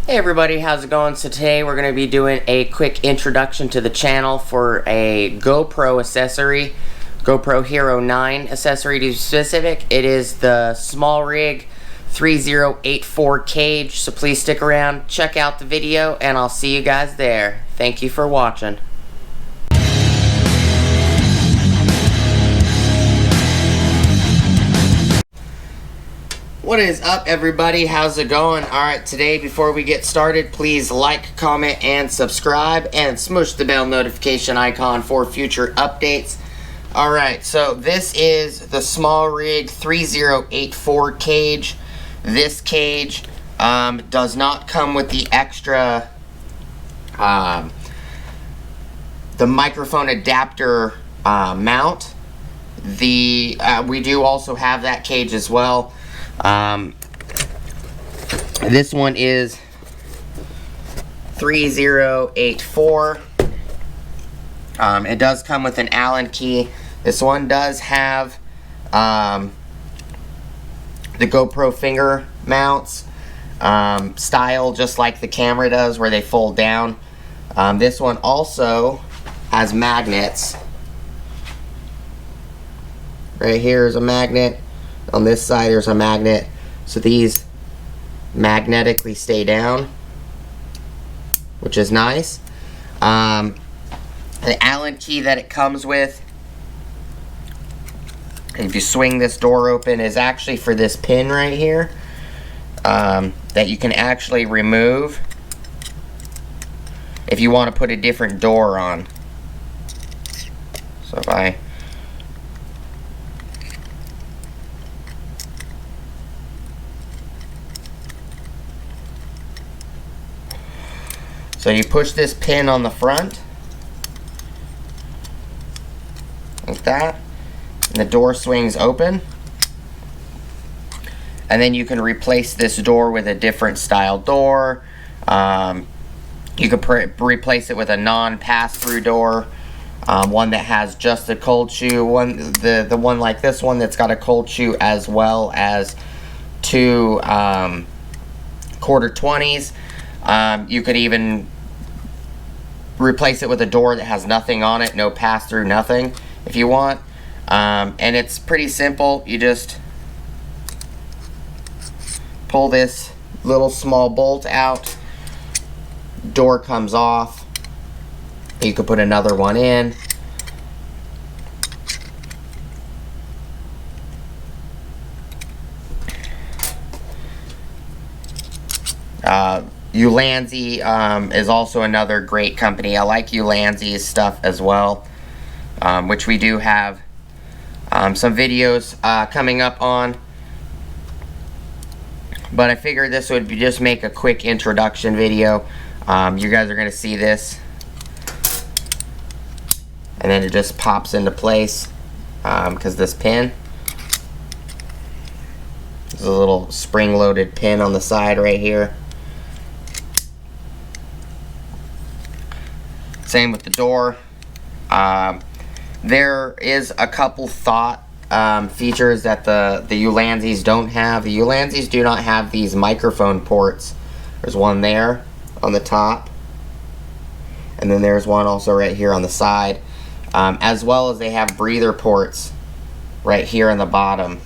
Hey everybody, how's it going? So today we're going to be doing a quick introduction to the channel for a GoPro accessory, GoPro Hero 9 accessory to be specific. It is the SmallRig 3084 cage, so please stick around, check out the video, and I'll see you guys there. Thank you for watching. What is up everybody, how's it going? Alright, today before we get started, please like, comment, and subscribe, and smush the bell notification icon for future updates. Alright, so this is the SmallRig 3084 cage. This cage does not come with the extra the microphone adapter mount. We do also have that cage as well. This one is 3084. It does come with an Allen key. This one does have the GoPro finger mounts style, just like the camera does, where they fold down. This one also has magnets. Right here is a magnet. On this side there's a magnet, so these magnetically stay down, which is nice. The Allen key that it comes with, if you swing this door open, is actually for this pin right here, that you can actually remove if you want to put a different door on. So if I So you push this pin on the front, like that, and the door swings open. And then you can replace this door with a different style door. You could replace it with a non-pass-through door, one that has just a cold shoe, the one like this one that's got a cold shoe, as well as two quarter 20s. You could even replace it with a door that has nothing on it, no pass-through, nothing, if you want. And it's pretty simple. You just pull this little small bolt out, door comes off, you could put another one in. Ulanzi is also another great company. I like Ulanzi's stuff as well, which we do have some videos coming up on. But I figured this would just make a quick introduction video. You guys are going to see this, and then it just pops into place because this pin, there's a little spring-loaded pin on the side right here. Same with the door. There is a couple thought features that the Ulanzis don't have. The Ulanzis do not have these microphone ports. There's one there on the top, and then there's one also right here on the side, as well as they have breather ports right here on the bottom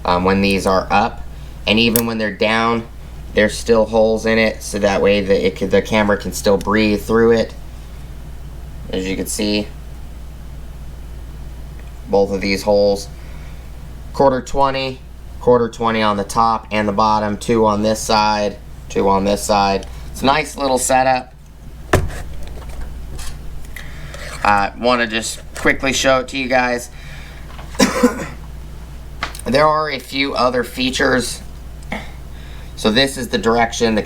when these are up, and even when they're down, there's still holes in it, so that way the camera can still breathe through it. As you can see, both of these holes, quarter 20 on the top and the bottom, two on this side, two on this side. It's a nice little setup. I want to just quickly show it to you guys. There are a few other features. So this is the direction the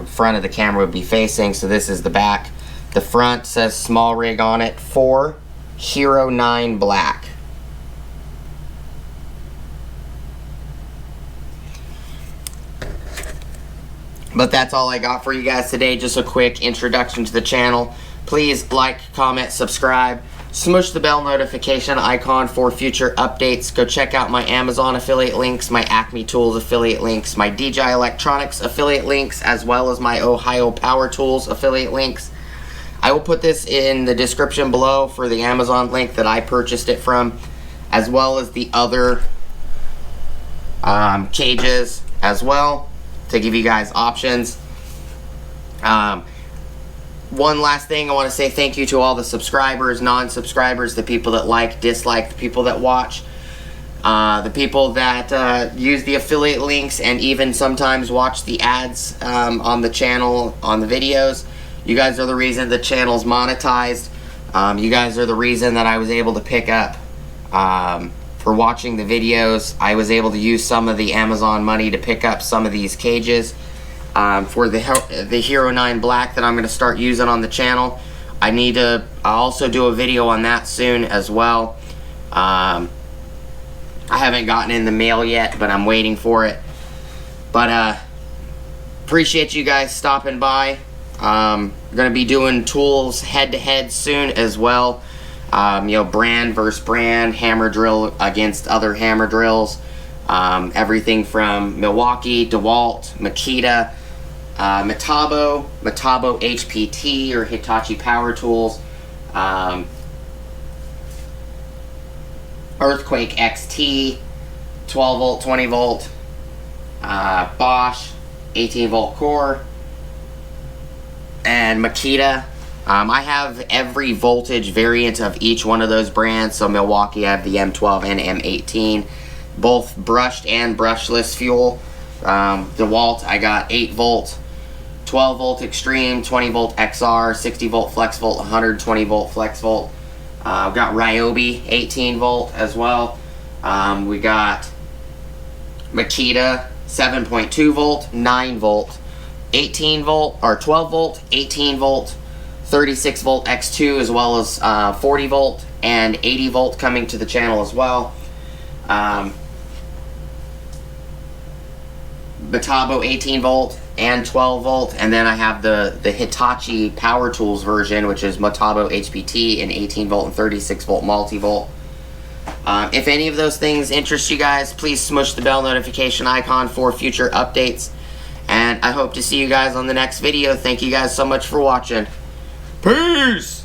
front of the camera would be facing. So this is the back. The front says SmallRig on it for Hero 9 Black. But that's all I got for you guys today. Just a quick introduction to the channel. Please like, comment, subscribe. Smush the bell notification icon for future updates. Go check out my Amazon affiliate links, my Acme Tools affiliate links, my DJI Electronics affiliate links, as well as my Ohio Power Tools affiliate links. I will put this in the description below for the Amazon link that I purchased it from, as well as the other cages as well, to give you guys options. One last thing, I want to say thank you to all the subscribers, non-subscribers, the people that like, dislike, the people that watch, the people that use the affiliate links and even sometimes watch the ads on the channel, on the videos. You guys are the reason the channel's monetized. You guys are the reason that I was able to pick up for watching the videos. I was able to use some of the Amazon money to pick up some of these cages. For the Hero 9 Black that I'm going to start using on the channel. I'll also do a video on that soon as well. I haven't gotten in the mail yet, but I'm waiting for it. But appreciate you guys stopping by. Going to be doing tools head-to-head soon as well. You know, brand versus brand, hammer drill against other hammer drills. Everything from Milwaukee, DeWalt, Makita, Metabo HPT or Hitachi Power Tools, Earthquake XT, 12 volt, 20 volt, Bosch, 18 volt core, and Makita. I have every voltage variant of each one of those brands. So Milwaukee, I have the M12 and M18, both brushed and brushless fuel. DeWalt, I got 8 volt, 12 volt extreme, 20 volt XR, 60 volt flex volt, 120 volt flex volt. I've got Ryobi 18 volt as well. We got Makita 7.2 volt, 9 volt, 18 volt, or 12 volt, 18 volt, 36 volt X2, as well as 40 volt and 80 volt coming to the channel as well. Metabo 18 volt and 12 volt, and then I have the Hitachi Power Tools version, which is Metabo HPT and 18 volt and 36 volt multi-volt. If any of those things interest you guys, please smush the bell notification icon for future updates, and I hope to see you guys on the next video. Thank you guys so much for watching. Peace!